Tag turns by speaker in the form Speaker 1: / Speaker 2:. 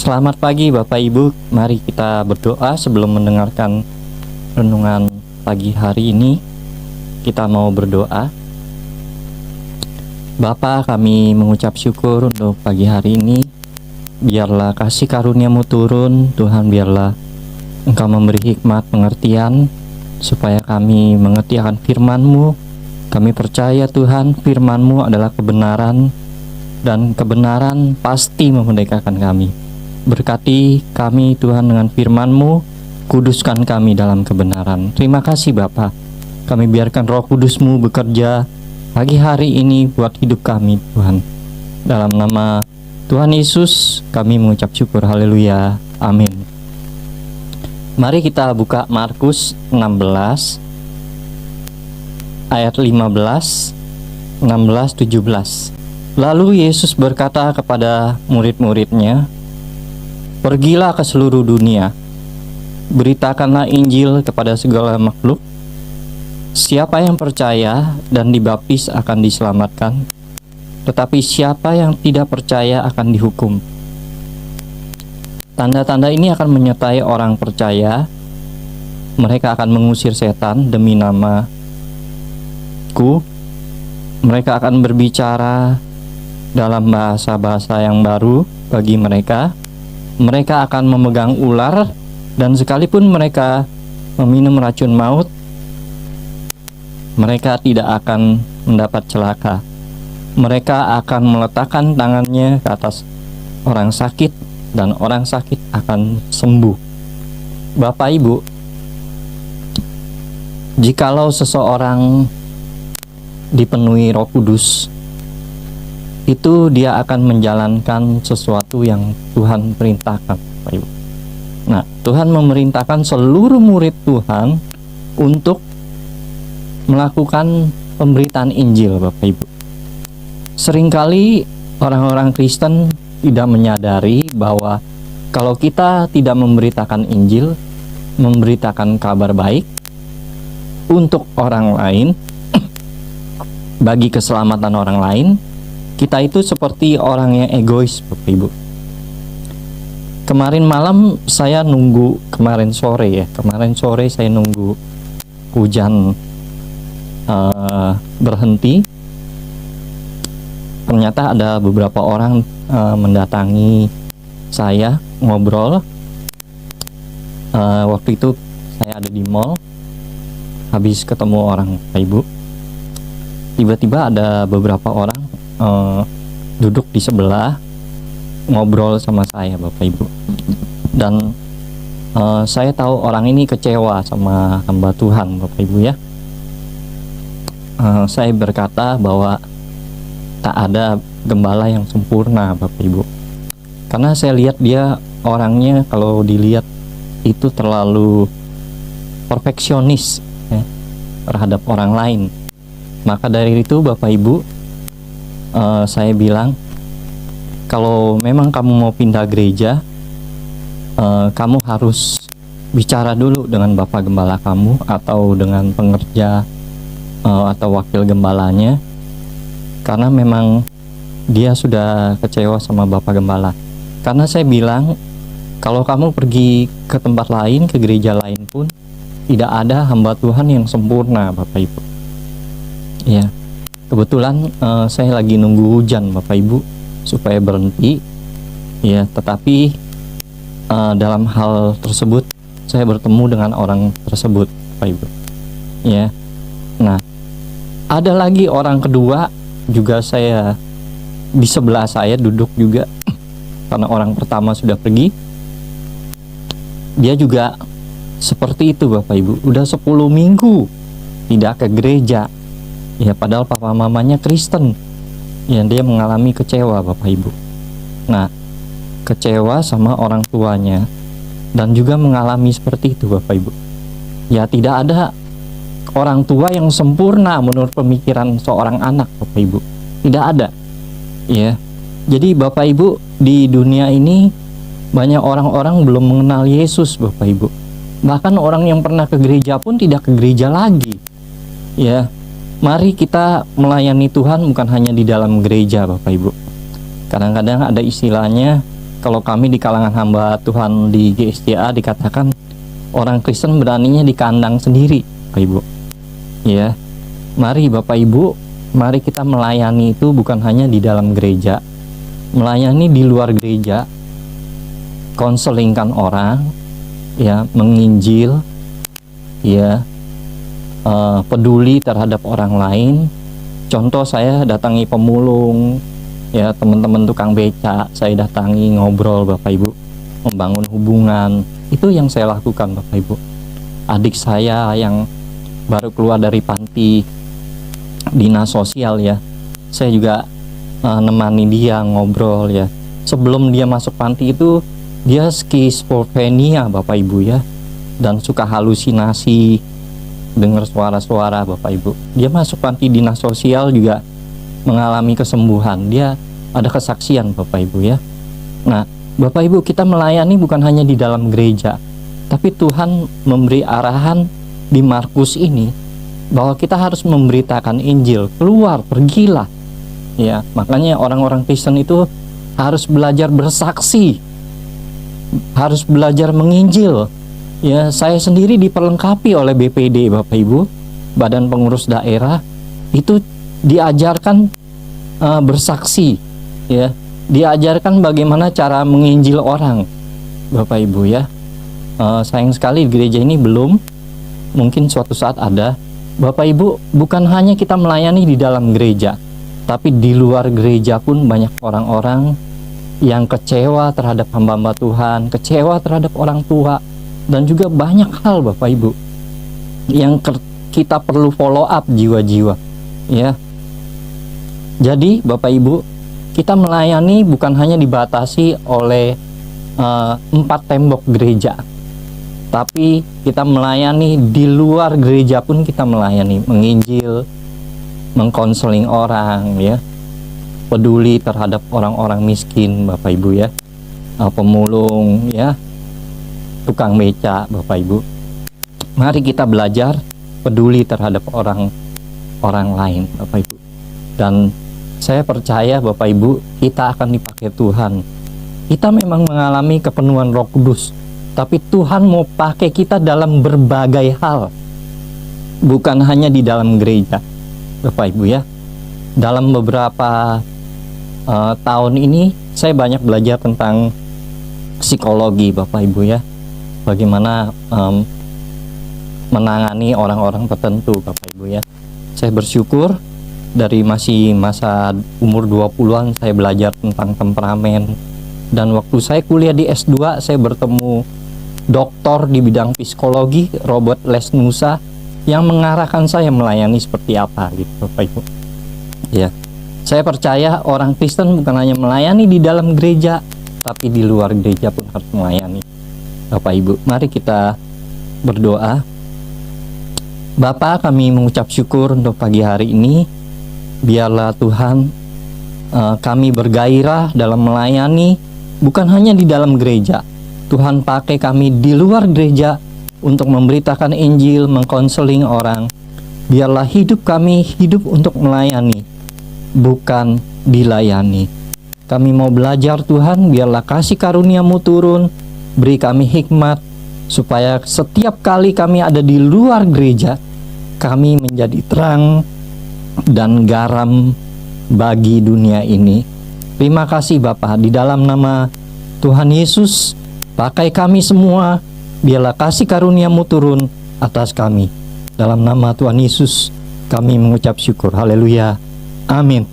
Speaker 1: Selamat pagi Bapak Ibu, mari kita berdoa sebelum mendengarkan renungan pagi hari ini. Kita mau berdoa. Bapa, kami mengucap syukur untuk pagi hari ini. Biarlah kasih karunia-Mu turun, Tuhan, biarlah Engkau memberi hikmat pengertian supaya kami mengerti akan firman-Mu. Kami percaya Tuhan, firman-Mu adalah kebenaran dan kebenaran pasti memerdekakan kami. Berkati kami Tuhan dengan firman-Mu, kuduskan kami dalam kebenaran. Terima kasih Bapa. Kami biarkan Roh Kudus-Mu bekerja pagi hari ini buat hidup kami Tuhan. Dalam nama Tuhan Yesus kami mengucap syukur. Haleluya. Amin. Mari kita buka Markus 16 ayat 15, 16, 17. Lalu Yesus berkata kepada murid-muridnya, "Pergilah ke seluruh dunia, beritakanlah Injil kepada segala makhluk. Siapa yang percaya dan dibaptis akan diselamatkan, tetapi siapa yang tidak percaya akan dihukum. Tanda-tanda ini akan menyertai orang percaya. Mereka akan mengusir setan demi nama-Ku. Mereka akan berbicara dalam bahasa-bahasa yang baru bagi mereka. Mereka akan memegang ular, dan sekalipun mereka meminum racun maut, mereka tidak akan mendapat celaka. Mereka akan meletakkan tangannya ke atas orang sakit, dan orang sakit akan sembuh." Bapak Ibu, jikalau seseorang dipenuhi Roh Kudus, itu dia akan menjalankan sesuatu yang Tuhan perintahkan, Bapak Ibu. Nah, Tuhan memerintahkan seluruh murid Tuhan untuk melakukan pemberitaan Injil, Bapak Ibu. Seringkali orang-orang Kristen tidak menyadari bahwa kalau kita tidak memberitakan Injil, memberitakan kabar baik untuk orang lain, bagi keselamatan orang lain, kita itu seperti orang yang egois, Bapak Ibu. Kemarin sore saya nunggu hujan berhenti. Ternyata ada beberapa orang mendatangi saya ngobrol. Waktu itu saya ada di mall, habis ketemu orang, Bapak Ibu. Tiba-tiba ada beberapa orang duduk di sebelah ngobrol sama saya, Bapak Ibu. Dan saya tahu orang ini kecewa sama hamba Tuhan, Bapak Ibu ya. Saya berkata bahwa tak ada gembala yang sempurna, Bapak Ibu. Karena saya lihat dia orangnya, kalau dilihat itu terlalu perfeksionis ya, terhadap orang lain. Maka dari itu Bapak Ibu, saya bilang, kalau memang kamu mau pindah gereja, kamu harus bicara dulu dengan Bapak Gembala kamu atau dengan pengerja atau wakil gembalanya, karena memang dia sudah kecewa sama Bapak Gembala. Karena saya bilang, kalau kamu pergi ke tempat lain, ke gereja lain pun, tidak ada hamba Tuhan yang sempurna, Bapak Ibu. Ya, kebetulan saya lagi nunggu hujan, Bapak Ibu, supaya berhenti. Ya, tetapi dalam hal tersebut saya bertemu dengan orang tersebut, Bapak Ibu. Ya. Nah, ada lagi orang kedua juga, saya di sebelah saya duduk juga karena orang pertama sudah pergi. Dia juga seperti itu, Bapak Ibu. Udah 10 minggu tidak ke gereja. Ya, padahal papa mamanya Kristen. Ya, dia mengalami kecewa, Bapak Ibu. Nah, kecewa sama orang tuanya dan juga mengalami seperti itu, Bapak Ibu. Ya, tidak ada orang tua yang sempurna menurut pemikiran seorang anak, Bapak Ibu. Tidak ada. Ya. Jadi Bapak Ibu, di dunia ini banyak orang-orang belum mengenal Yesus, Bapak Ibu. Bahkan orang yang pernah ke gereja pun tidak ke gereja lagi. Ya. Mari kita melayani Tuhan bukan hanya di dalam gereja, Bapak Ibu. Kadang-kadang ada istilahnya kalau kami di kalangan hamba Tuhan di GSJA dikatakan orang Kristen beraninya di kandang sendiri, Bapak Ibu. Ya, mari Bapak Ibu, mari kita melayani itu bukan hanya di dalam gereja, melayani di luar gereja, konselingkan orang, ya, menginjil, ya, peduli terhadap orang lain. Contoh, saya datangi pemulung, ya, teman-teman tukang beca, saya datangi, ngobrol Bapak Ibu, membangun hubungan. Itu yang saya lakukan Bapak Ibu. Adik saya yang baru keluar dari panti dinas sosial, ya, saya juga nemani dia ngobrol, ya. Sebelum dia masuk panti itu dia skizofrenia Bapak Ibu, ya, dan suka halusinasi, dengar suara-suara Bapak Ibu. Dia masuk panti dinas sosial juga mengalami kesembuhan. Dia ada kesaksian Bapak Ibu, ya. Nah, Bapak Ibu, kita melayani bukan hanya di dalam gereja, tapi Tuhan memberi arahan di Markus ini bahwa kita harus memberitakan Injil, keluar, pergilah, ya. Makanya orang-orang Kristen itu harus belajar bersaksi, harus belajar menginjil. Ya, saya sendiri diperlengkapi oleh BPD Bapak Ibu, Badan Pengurus Daerah, itu diajarkan bersaksi, ya, diajarkan bagaimana cara menginjil orang Bapak Ibu, ya. Sayang sekali di gereja ini belum, mungkin suatu saat ada. Bapak Ibu, bukan hanya kita melayani di dalam gereja, tapi di luar gereja pun banyak orang-orang yang kecewa terhadap hamba-hamba Tuhan, kecewa terhadap orang tua, dan juga banyak hal Bapak Ibu yang kita perlu follow up jiwa-jiwa, ya. Jadi Bapak Ibu, kita melayani bukan hanya dibatasi oleh 4 tembok gereja, tapi kita melayani di luar gereja pun kita melayani, menginjil, mengkonseling orang, ya, peduli terhadap orang-orang miskin Bapak Ibu, ya, pemulung, ya, tukang beca Bapak Ibu. Mari kita belajar peduli terhadap orang lain Bapak Ibu. Dan saya percaya Bapak Ibu, kita akan dipakai Tuhan. Kita memang mengalami kepenuhan Roh Kudus, tapi Tuhan mau pakai kita dalam berbagai hal, bukan hanya di dalam gereja Bapak Ibu, ya. Dalam beberapa tahun ini saya banyak belajar tentang psikologi Bapak Ibu, ya, bagaimana menangani orang-orang tertentu Bapak Ibu, ya. Saya bersyukur dari masih masa umur 20-an saya belajar tentang temperamen, dan waktu saya kuliah di S2 saya bertemu doktor di bidang psikologi, Robert Lesnusa, yang mengarahkan saya melayani seperti apa gitu Bapak Ibu, ya. Saya percaya orang Kristen bukan hanya melayani di dalam gereja, tapi di luar gereja pun harus melayani Bapak Ibu. Mari kita berdoa. Bapa, kami mengucap syukur untuk pagi hari ini. Biarlah Tuhan, kami bergairah dalam melayani bukan hanya di dalam gereja. Tuhan pakai kami di luar gereja untuk memberitakan Injil, mengkonseling orang. Biarlah hidup kami hidup untuk melayani, bukan dilayani. Kami mau belajar Tuhan, biarlah kasih karunia-Mu turun, beri kami hikmat, supaya setiap kali kami ada di luar gereja, kami menjadi terang dan garam bagi dunia ini. Terima kasih Bapa, di dalam nama Tuhan Yesus, pakai kami semua, biarlah kasih karunia-Mu turun atas kami. Dalam nama Tuhan Yesus kami mengucap syukur. Haleluya. Amin.